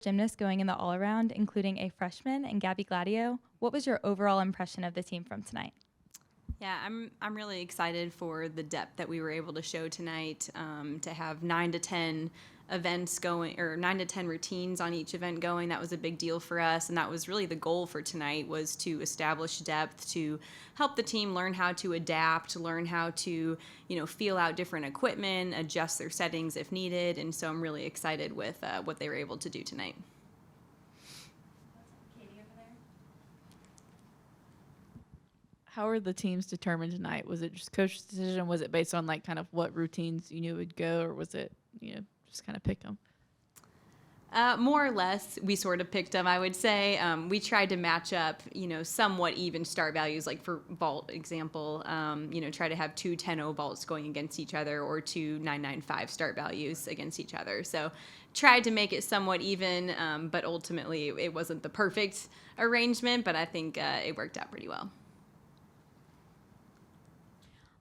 gymnasts going in the all-around, including a freshman and Gabby Gladio. What was your overall impression of the team from tonight? Yeah, I'm really excited for the depth that we were able to show tonight. To have 9 to 10 events going, or 9 to 10 routines on each event going, that was a big deal for us, and that was really the goal for tonight, was to establish depth, to help the team learn how to adapt, learn how to feel out different equipment, adjust their settings if needed. And so I'm really excited with what they were able to do tonight. How were the teams determined tonight? Was it just coach's decision? Was it based on like kind of what routines you knew would go, or was it just kind of pick them? More or less, we sort of picked them, I would say. We tried to match up, somewhat even start values, like for vault example, try to have 2 10-0 vaults going against each other, or 2 9-9-5 start values against each other. So tried to make it somewhat even, but ultimately it wasn't the perfect arrangement, but I think it worked out pretty well.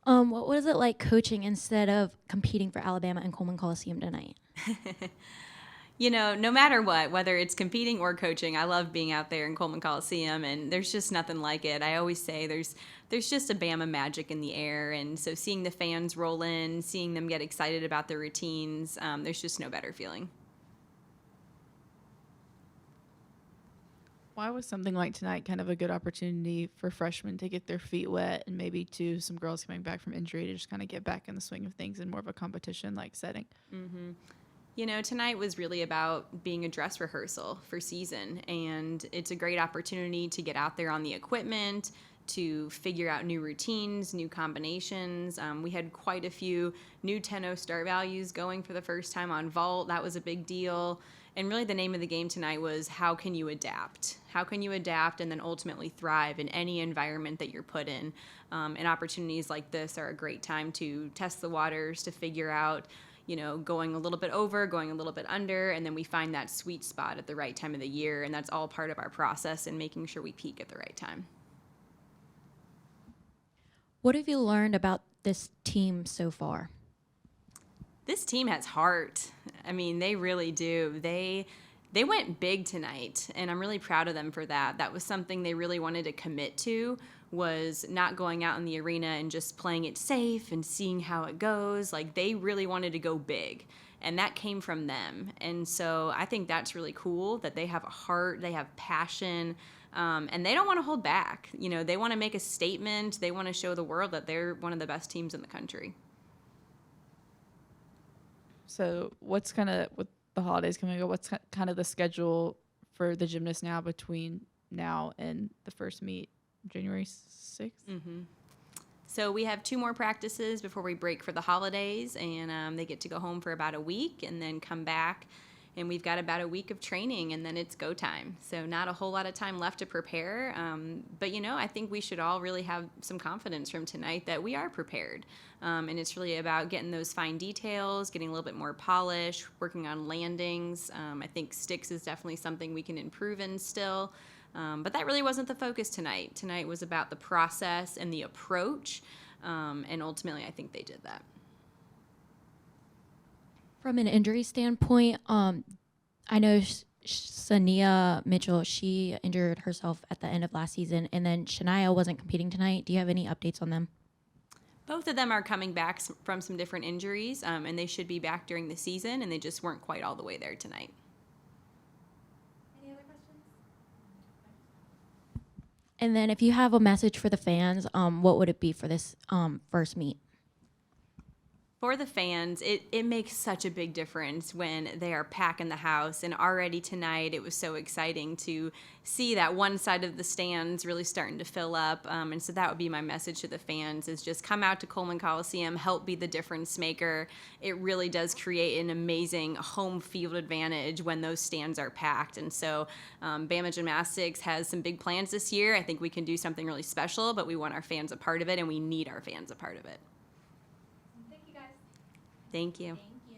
What was it like coaching instead of competing for Alabama and Coleman Coliseum tonight? No matter what, whether it's competing or coaching, I love being out there in Coleman Coliseum, and there's just nothing like it. I always say there's just a Bama magic in the air, and so seeing the fans roll in, seeing them get excited about their routines, there's just no better feeling. Why was something like tonight kind of a good opportunity for freshmen to get their feet wet, and maybe to some girls coming back from injury to just kind of get back in the swing of things in more of a competition-like setting? Mm-hmm. Tonight was really about being a dress rehearsal for season, and it's a great opportunity to get out there on the equipment, to figure out new routines, new combinations. We had quite a few new 10-0 start values going for the first time on vault. That was a big deal. And really the name of the game tonight was, how can you adapt? How can you adapt and then ultimately thrive in any environment that you're put in? And opportunities like this are a great time to test the waters, to figure out, going a little bit over, going a little bit under, and then we find that sweet spot at the right time of the year. And that's all part of our process and making sure we peak at the right time. What have you learned about this team so far? This team has heart. I mean, they really do. They went big tonight, and I'm really proud of them for that. That was something they really wanted to commit to, was not going out in the arena and just playing it safe and seeing how it goes. Like, they really wanted to go big, and that came from them. And so I think that's really cool, that they have a heart, they have passion, and they don't want to hold back. They want to make a statement. They want to show the world that they're one of the best teams in the country. So what's kind of, with the holidays coming up, what's kind of the schedule for the gymnasts now between now and the first meet, January 6th? Mm-hmm. So we have 2 more practices before we break for the holidays, and they get to go home for about a week and then come back. And we've got about a week of training, and then it's go time. So not a whole lot of time left to prepare. But, I think we should all really have some confidence from tonight that we are prepared. And it's really about getting those fine details, getting a little bit more polish, working on landings. I think sticks is definitely something we can improve in still. But that really wasn't the focus tonight. Tonight was about the process and the approach. And ultimately, I think they did that. From an injury standpoint, I know Sania Mitchell, she injured herself at the end of last season, and then Shania wasn't competing tonight. Do you have any updates on them? Both of them are coming back from some different injuries, and they should be back during the season, and they just weren't quite all the way there tonight. Any other questions? And then if you have a message for the fans, what would it be for this first meet? For the fans, it makes such a big difference when they are packing the house. And already tonight, it was so exciting to see that one side of the stands really starting to fill up. And so that would be my message to the fans, is just come out to Coleman Coliseum, help be the difference maker. It really does create an amazing home field advantage when those stands are packed. And so Bama Gymnastics has some big plans this year. I think we can do something really special, but we want our fans a part of it, and we need our fans a part of it. Thank you.